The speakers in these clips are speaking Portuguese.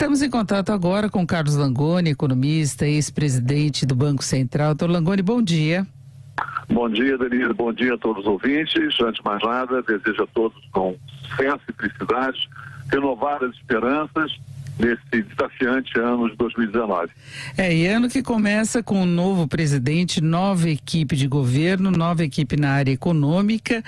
Estamos em contato agora com Carlos Langoni, economista, ex-presidente do Banco Central. Doutor Langoni, bom dia. Bom dia, Denise. Bom dia a todos os ouvintes. Antes de mais nada, desejo a todos com sucesso e felicidade, renovadas esperanças nesse desafiante ano de 2019. E ano que começa com um novo presidente, nova equipe de governo, nova equipe na área econômica.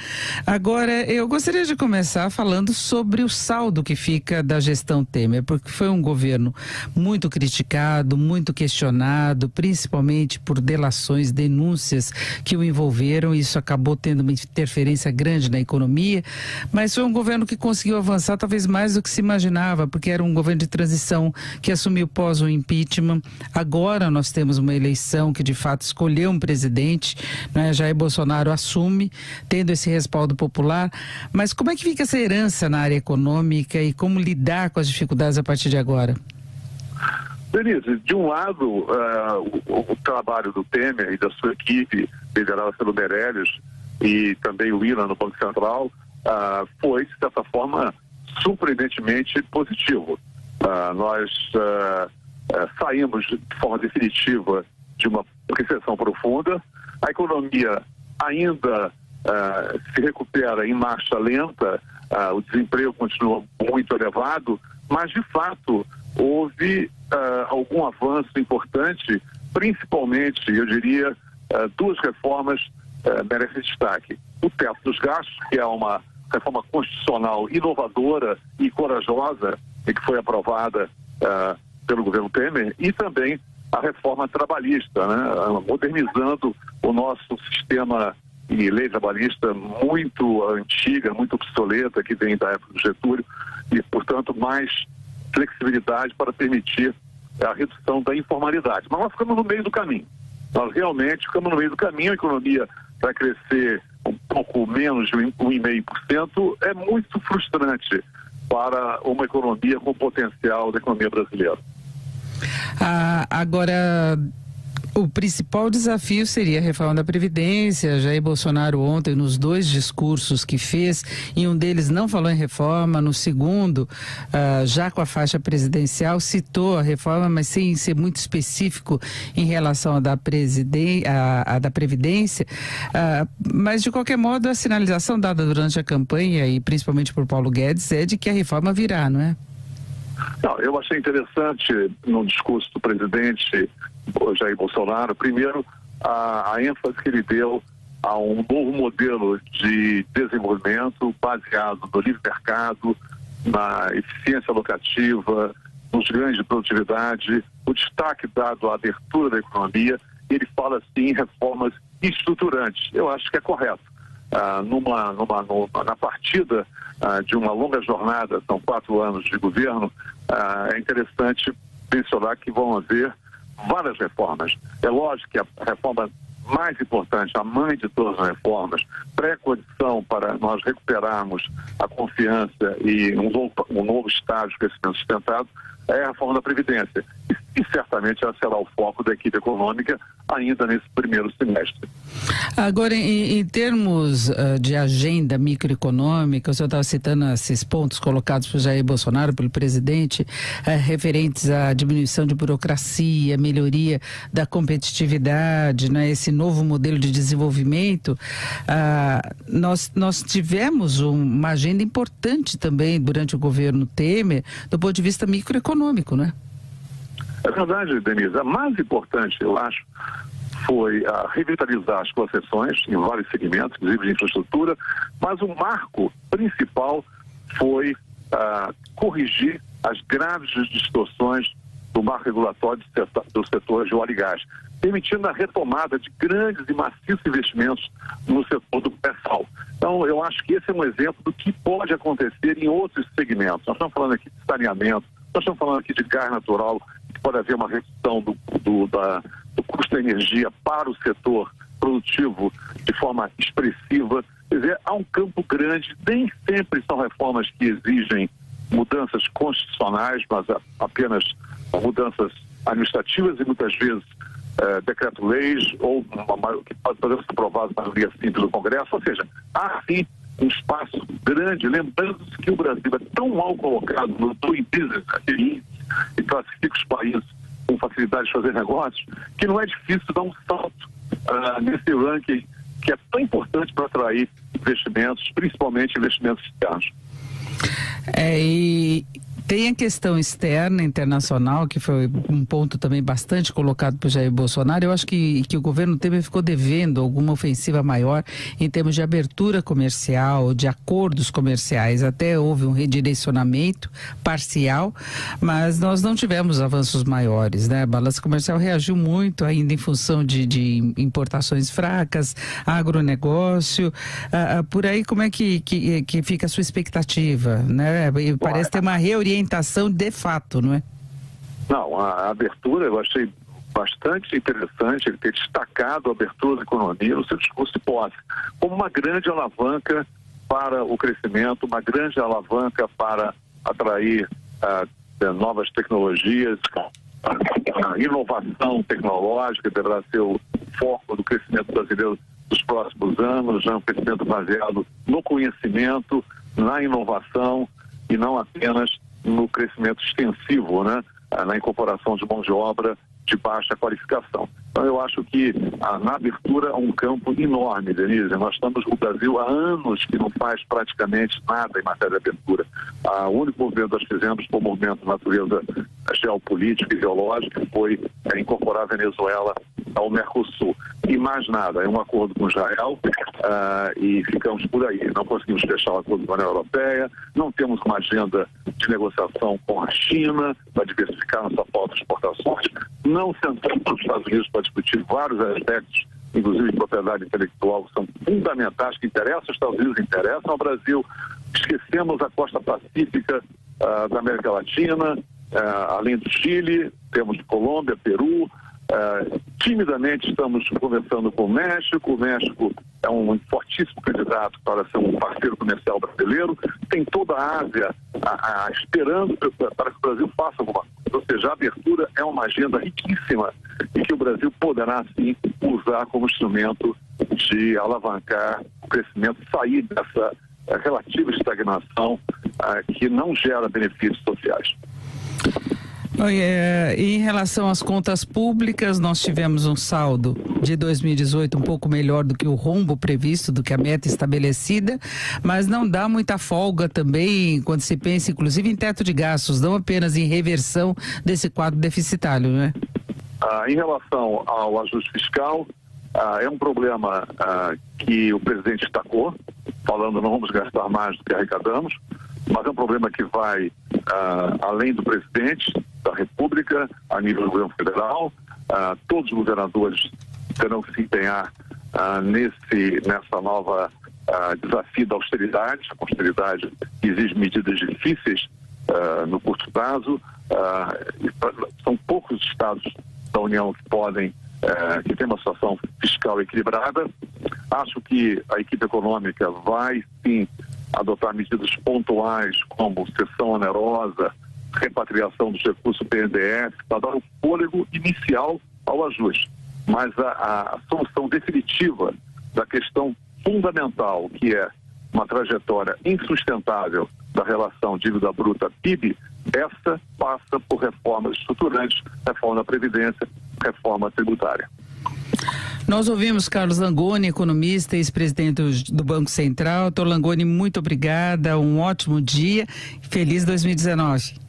Agora, eu gostaria de começar falando sobre o saldo que fica da gestão Temer, porque foi um governo muito criticado, muito questionado, principalmente por delações, denúncias que o envolveram. Isso acabou tendo uma interferência grande na economia, mas foi um governo que conseguiu avançar talvez mais do que se imaginava, porque era um governo de transição que assumiu pós o impeachment. Agora nós temos uma eleição que de fato escolheu um presidente, né? Jair Bolsonaro assume, tendo esse respaldo popular. Mas como é que fica essa herança na área econômica e como lidar com as dificuldades a partir de agora? Denise, de um lado, o trabalho do Temer e da sua equipe, liderada pelo Meirelles e também o Willian no Banco Central, foi, de certa forma, surpreendentemente positivo. Nós saímos de forma definitiva de uma recessão profunda, a economia ainda se recupera em marcha lenta, o desemprego continua muito elevado, mas de fato houve algum avanço importante, principalmente, eu diria, duas reformas merecem destaque. O teto dos gastos, que é uma reforma constitucional inovadora e corajosa, e que foi aprovada pelo governo Temer, e também a reforma trabalhista, né? Modernizando o nosso sistema de lei trabalhista muito antiga, muito obsoleta, que vem da época do Getúlio, e, portanto, mais flexibilidade para permitir a redução da informalidade. Mas nós ficamos no meio do caminho. Nós realmente ficamos no meio do caminho, a economia vai crescer um pouco menos de 1,5%, é muito frustrante para uma economia com potencial da economia brasileira. Agora, o principal desafio seria a reforma da Previdência. Jair Bolsonaro ontem, nos dois discursos que fez, em um deles não falou em reforma, no segundo, já com a faixa presidencial, citou a reforma, mas sem ser muito específico em relação à da Previdência. Mas, de qualquer modo, a sinalização dada durante a campanha, e principalmente por Paulo Guedes, é de que a reforma virá, não é? Não, eu achei interessante no discurso do presidente Jair Bolsonaro, primeiro, a ênfase que ele deu a um novo modelo de desenvolvimento baseado no livre mercado, na eficiência alocativa, nos ganhos de produtividade, o destaque dado à abertura da economia. Ele fala, assim, em reformas estruturantes. Eu acho que é correto. Na partida de uma longa jornada, são 4 anos de governo, é interessante mencionar que vão haver várias reformas. É lógico que a reforma mais importante, a mãe de todas as reformas, pré-condição para nós recuperarmos a confiança e um novo estágio de crescimento sustentado, é a reforma da Previdência. E certamente ela será o foco da equipe econômica ainda nesse primeiro semestre. Agora, em termos de agenda microeconômica, o senhor estava citando esses pontos colocados por Jair Bolsonaro, pelo presidente, referentes à diminuição de burocracia, melhoria da competitividade, né, esse novo modelo de desenvolvimento. Nós tivemos uma agenda importante também durante o governo Temer, do ponto de vista microeconômico, né? É verdade, Denise. A mais importante, eu acho, foi revitalizar as concessões em vários segmentos, inclusive de infraestrutura, mas o marco principal foi corrigir as graves distorções do marco regulatório do setor de óleo e gás, permitindo a retomada de grandes e maciços investimentos no setor do pré-sal. Então, eu acho que esse é um exemplo do que pode acontecer em outros segmentos. Nós estamos falando aqui de saneamento, nós estamos falando aqui de gás natural, que pode haver uma redução do custo da energia para o setor produtivo de forma expressiva. Quer dizer, há um campo grande, nem sempre são reformas que exigem mudanças constitucionais, mas apenas mudanças administrativas e muitas vezes decreto-leis ou que podem ser aprovados na maioria simples do Congresso. Ou seja, há sim um espaço grande, lembrando-se que o Brasil é tão mal colocado no Doing Business, aquele índice classifica os países com facilidade de fazer negócios, que não é difícil dar um salto nesse ranking que é tão importante para atrair investimentos, principalmente investimentos externos. E tem a questão externa, internacional, que foi um ponto também bastante colocado por Jair Bolsonaro. Eu acho que o governo Temer ficou devendo alguma ofensiva maior em termos de abertura comercial, de acordos comerciais. Até houve um redirecionamento parcial, mas nós não tivemos avanços maiores, né? A balança comercial reagiu muito ainda em função de importações fracas, agronegócio. Por aí, como é que fica a sua expectativa, né? Parece ter uma reorientação de fato, não é? Não, a abertura eu achei bastante interessante ele ter destacado a abertura da economia no seu discurso de posse como uma grande alavanca para o crescimento, uma grande alavanca para atrair novas tecnologias. A inovação tecnológica deverá ser o foco do crescimento brasileiro dos próximos anos, um crescimento baseado no conhecimento, na inovação e não apenas no crescimento extensivo, né? Na incorporação de mão de obra de baixa qualificação. Então eu acho que na abertura é um campo enorme, Denise. Nós estamos no Brasil há anos que não faz praticamente nada em matéria de abertura. O único movimento que nós fizemos foi um movimento de natureza geopolítica e ideológica, que foi incorporar a Venezuela ao Mercosul. E mais nada, é um acordo com Israel e ficamos por aí. Não conseguimos fechar o acordo com a União Europeia, não temos uma agenda de negociação com a China para diversificar nossa pauta de exportações, não sentamos nos Estados Unidos para discutir vários aspectos, inclusive de propriedade intelectual, que são fundamentais, que interessam aos Estados Unidos, interessam ao Brasil. Esquecemos a costa pacífica da América Latina, além do Chile, temos Colômbia, Peru. Timidamente estamos conversando com o México. O México é um fortíssimo candidato para ser um parceiro comercial brasileiro. Tem toda a Ásia esperando para que o Brasil faça alguma coisa. Ou seja, a abertura é uma agenda riquíssima e que o Brasil poderá, sim, usar como instrumento de alavancar o crescimento, sair dessa relativa estagnação que não gera benefícios sociais. Em relação às contas públicas, nós tivemos um saldo de 2018 um pouco melhor do que o rombo previsto, do que a meta estabelecida, mas não dá muita folga também quando se pensa inclusive em teto de gastos, não apenas em reversão desse quadro deficitário, né? Em relação ao ajuste fiscal, é um problema que o presidente destacou, falando não vamos gastar mais do que arrecadamos, mas é um problema que vai além do presidente da República, a nível do governo federal. Todos os governadores terão que se empenhar nessa nova desafio da austeridade. A austeridade exige medidas difíceis no curto prazo. São poucos estados da União que podem, que tem uma situação fiscal equilibrada. Acho que a equipe econômica vai, sim, adotar medidas pontuais como cessão onerosa, repatriação dos recursos BNDES, para dar um fôlego inicial ao ajuste. Mas a solução definitiva da questão fundamental, que é uma trajetória insustentável da relação dívida bruta PIB, essa passa por reformas estruturantes, reforma da Previdência, reforma tributária. Nós ouvimos Carlos Langoni, economista e ex-presidente do Banco Central. Dr. Langoni, muito obrigada, um ótimo dia, feliz 2019.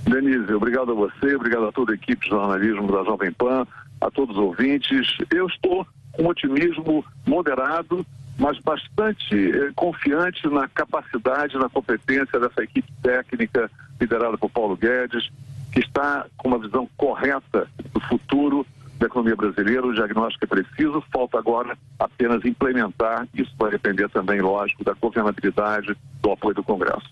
Denise, obrigado a você, obrigado a toda a equipe de jornalismo da Jovem Pan, a todos os ouvintes. Eu estou com um otimismo moderado, mas bastante confiante na capacidade, na competência dessa equipe técnica liderada por Paulo Guedes, que está com uma visão correta do futuro da economia brasileira. O diagnóstico é preciso, falta agora apenas implementar. Isso vai depender também, lógico, da governabilidade, do apoio do Congresso.